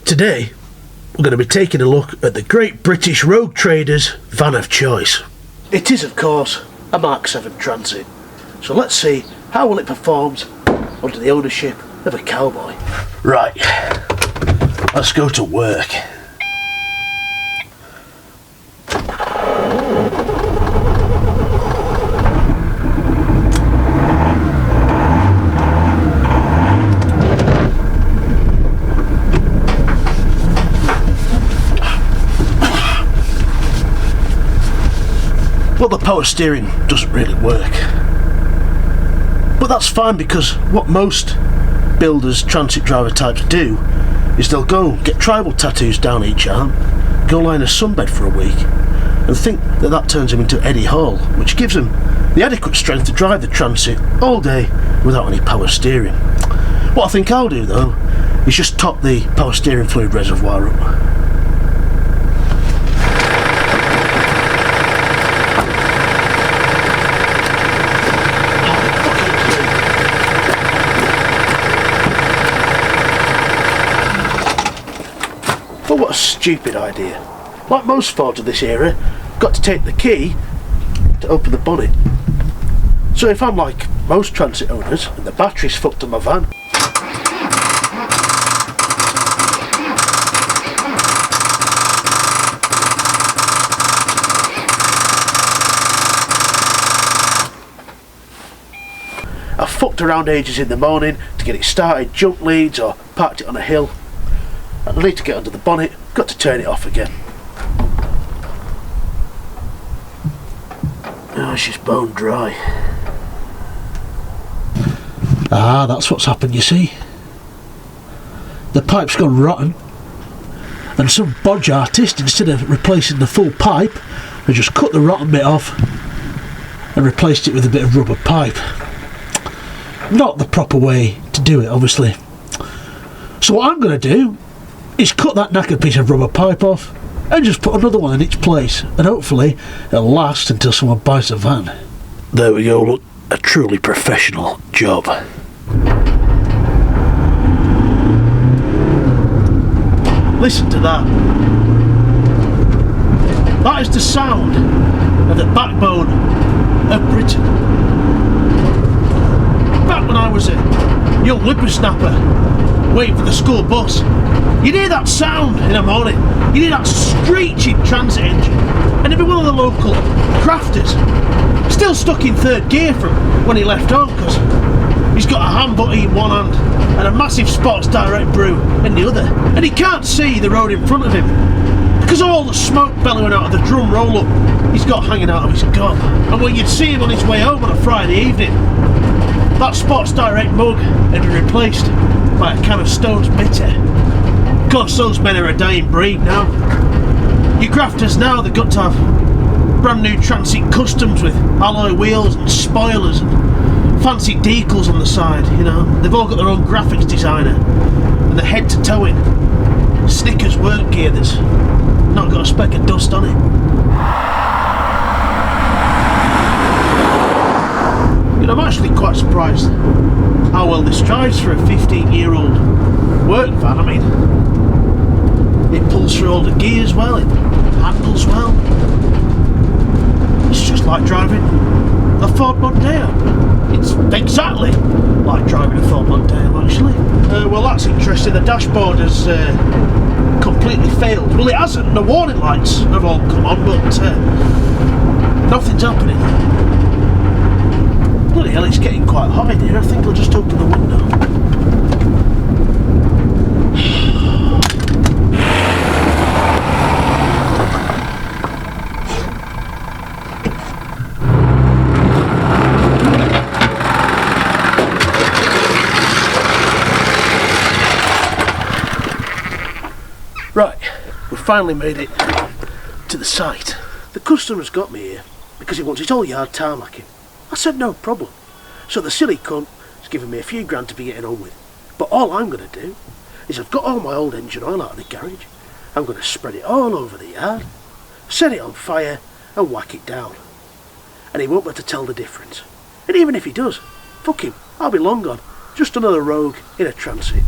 Today, we're going to be taking a look at the Great British Road Traders van of choice. It is, of course, a Mk7 Transit. So let's see how well it performs under the ownership of a cowboy. Right, let's go to work. Well, the power steering doesn't really work. But that's fine, because what most builders, transit driver types do is they'll go get tribal tattoos down each arm, go lie in a sunbed for a week, and think that that turns them into Eddie Hall, which gives them the adequate strength to drive the transit all day without any power steering. What I think I'll do, though, is just top the power steering fluid reservoir up. But what a stupid idea. Like most Fords of this era, got to take the key to open the bonnet. So if I'm like most transit owners and the battery's fucked on my van, I've fucked around ages in the morning to get it started, junk leads or parked it on a hill, and I need to get under the bonnet, got to turn it off again. Oh, she's bone dry. Ah, that's what's happened, you see. The pipe's gone rotten, and some bodge artist, instead of replacing the full pipe, has just cut the rotten bit off and replaced it with a bit of rubber pipe. Not the proper way to do it, obviously. So what I'm going to do is cut that knackered piece of rubber pipe off and just put another one in its place, and hopefully it'll last until someone buys the van. There we go, look, a truly professional job. Listen to that. That is the sound of the backbone of Britain. Back when I was a young whippersnapper waiting for the school bus, you'd hear that sound in the morning. You'd hear that screeching transit engine, and it'd be one of the local crafters, still stuck in third gear from when he left home, because he's got a hand butty in one hand and a massive Sports Direct brew in the other, and he can't see the road in front of him because of all the smoke bellowing out of the drum roll-up he's got hanging out of his gob. And when you'd see him on his way home on a Friday evening, that Sports Direct mug had been replaced by a can of Stone's Bitter. Of course, those men are a dying breed now. You grafters now, they've got to have brand new Transit Customs with alloy wheels and spoilers and fancy decals on the side, you know. They've all got their own graphics designer and the head to toe in Snickers work gear that's not got a speck of dust on it. You know, I'm actually quite surprised how well this drives for a 15-year-old work van. I mean, it pulls through all the gears well, it handles well. It's just like driving a Ford Mondeo. It's exactly like driving a Ford Mondeo, actually. Well, that's interesting. The dashboard has completely failed. Well, it hasn't. The warning lights have all come on, but nothing's happening. Bloody hell, it's getting quite hot in here. I think I'll just open the window. Right, we've finally made it to the site. The customer's got me here because he wants it all yard tarmacking. I said no problem. So the silly cunt has given me a few grand to be getting on with. But all I'm going to do is I've got all my old engine oil out of the garage. I'm going to spread it all over the yard, set it on fire and whack it down. And he won't be able to tell the difference. And even if he does, fuck him, I'll be long gone. Just another rogue in a transit.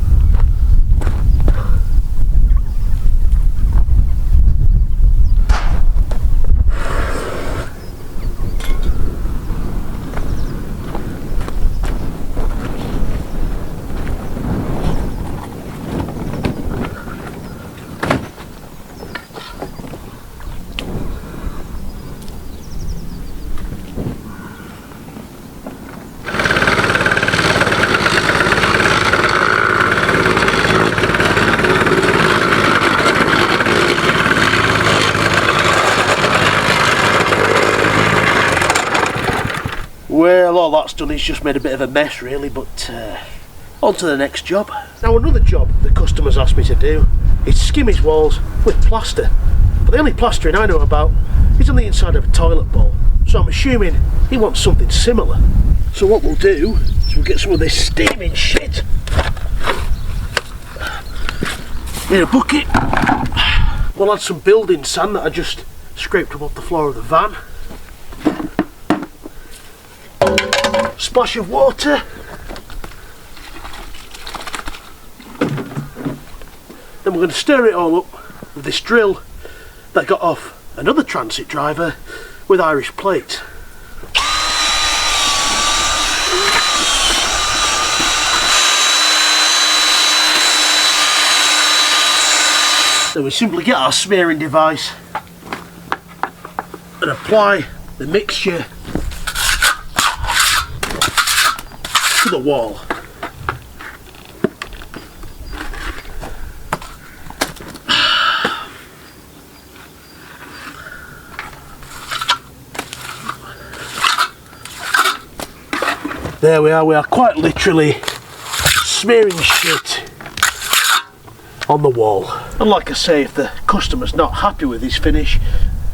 that's done, he's just made a bit of a mess really, but on to the next job. Now another job the customer's asked me to do is skim his walls with plaster. But the only plastering I know about is on the inside of a toilet bowl. So I'm assuming he wants something similar. So what we'll do is we'll get some of this steaming shit in a bucket. We'll add some building sand that I just scraped up off the floor of the van. Splash of water. Then we're going to stir it all up with this drill that I got off another transit driver with Irish plates. Then we simply get our smearing device and apply the mixture to the wall. There we are quite literally smearing shit on the wall. And like I say, if the customer's not happy with his finish,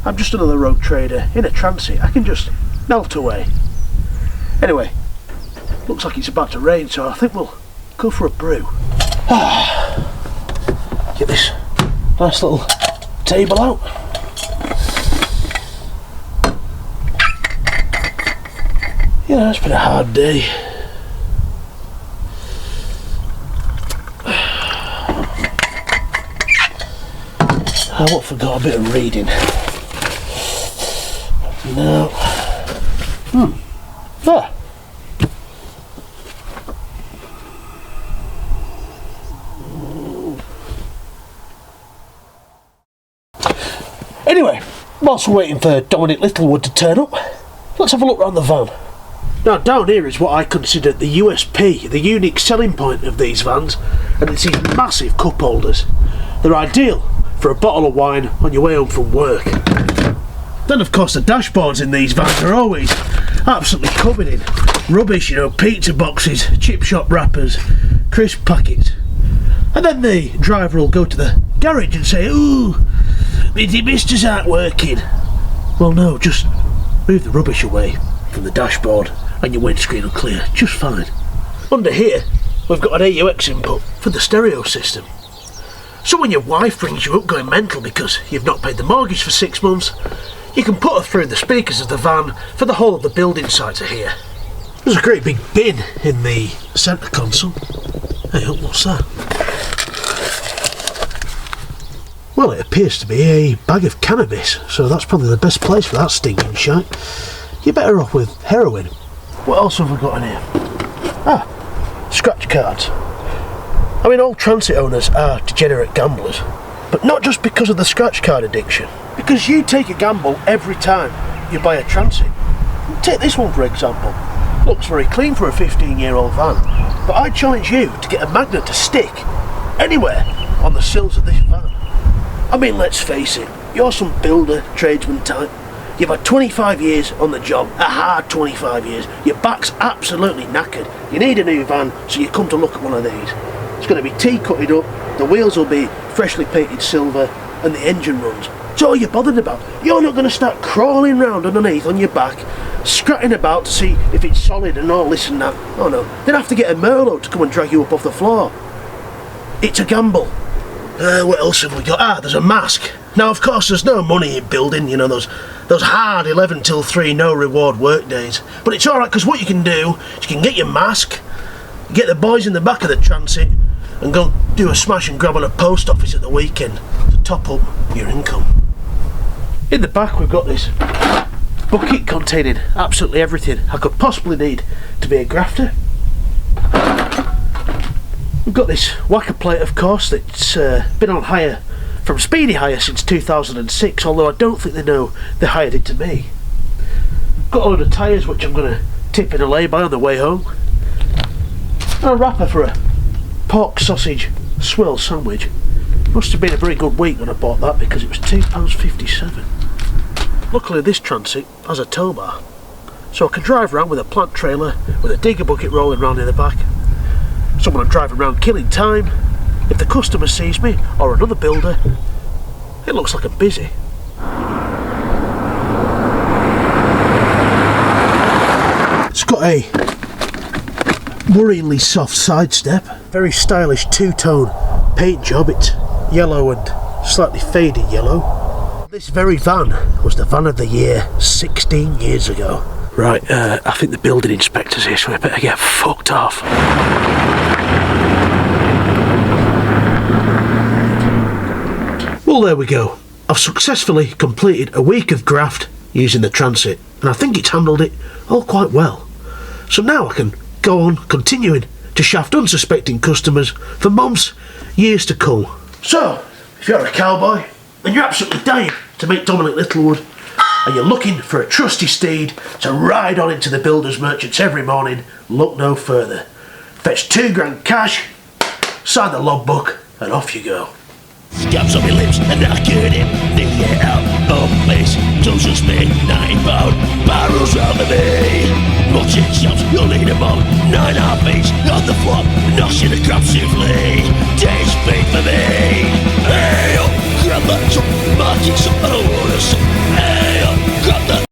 I'm just another road trader in a transit. I can just melt away. Anyway, looks like it's about to rain, so I think we'll go for a brew. Get this nice little table out. Yeah, it's been a hard day. I forgot a bit of reading. No. Ah. Anyway, whilst we're waiting for Dominic Littlewood to turn up, let's have a look around the van. Now down here is what I consider the USP, the unique selling point of these vans, and it's these massive cup holders. They're ideal for a bottle of wine on your way home from work. Then of course the dashboards in these vans are always absolutely covered in rubbish, you know, pizza boxes, chip shop wrappers, crisp packets. And then the driver will go to the garage and say, "Ooh, the demisters aren't working." Well no, just move the rubbish away from the dashboard and your windscreen will clear just fine. Under here we've got an AUX input for the stereo system. So when your wife rings you up going mental because you've not paid the mortgage for 6 months, you can put her through the speakers of the van for the whole of the building site to hear. There's a great big bin in the centre console. Hey, what's that? Well, it appears to be a bag of cannabis, so that's probably the best place for that stinking shite. You're better off with heroin. What else have we got in here? Ah, scratch cards. I mean, all transit owners are degenerate gamblers, but not just because of the scratch card addiction. Because you take a gamble every time you buy a transit. Take this one for example. Looks very clean for a 15-year-old van, but I challenge you to get a magnet to stick anywhere on the sills of this van. I mean, let's face it, you're some builder, tradesman type. You've had 25 years on the job, a hard 25 years. Your back's absolutely knackered. You need a new van, so you come to look at one of these. It's going to be tea-cutted up, the wheels will be freshly painted silver, and the engine runs. So all you're bothered about. You're not going to start crawling round underneath on your back, scratching about to see if it's solid and all this and that. Oh no, they'd have to get a Merlot to come and drag you up off the floor. It's a gamble. What else have we got? Ah, there's a mask. Now of course there's no money in building, you know, those hard 11 till 3 no reward work days. But it's alright, because what you can do is you can get your mask, get the boys in the back of the transit and go do a smash and grab on a post office at the weekend to top up your income. In the back we've got this bucket containing absolutely everything I could possibly need to be a grafter. We've got this whacker plate, of course, that's been on hire from Speedy Hire since 2006, although I don't think they know they hired it to me. Got a load of tyres which I'm going to tip in a lay-by on the way home. And a wrapper for a pork sausage swirl sandwich. Must have been a very good week when I bought that, because it was £2.57. Luckily this transit has a tow bar, so I can drive around with a plant trailer with a digger bucket rolling around in the back. So when I'm driving around killing time, if the customer sees me or another builder, it looks like I'm busy. It's got a worryingly soft side step, very stylish two-tone paint job. It's yellow and slightly faded yellow. This very van was the van of the year 16 years ago. Right, I think the building inspector's here, so we better get fucked off. Well, there we go. I've successfully completed a week of graft using the Transit, and I think it's handled it all quite well. So now I can go on continuing to shaft unsuspecting customers for months, years to come. So, if you're a cowboy and you're absolutely dying to meet Dominic Littlewood, and you're looking for a trusty steed to ride on into the builders' merchants every morning, look no further. Fetch £2 cash, sign the logbook, and off you go. Scabs on my lips and I could him. They get out of place. Toasters me, 90 pound barrels round the bay. Rotten chops, you'll need them on 9.5 feet on the flop. Knocks in a crab souffle. Taste big for me. Hey, oh, grab that top, mark it up, I don't want to suck.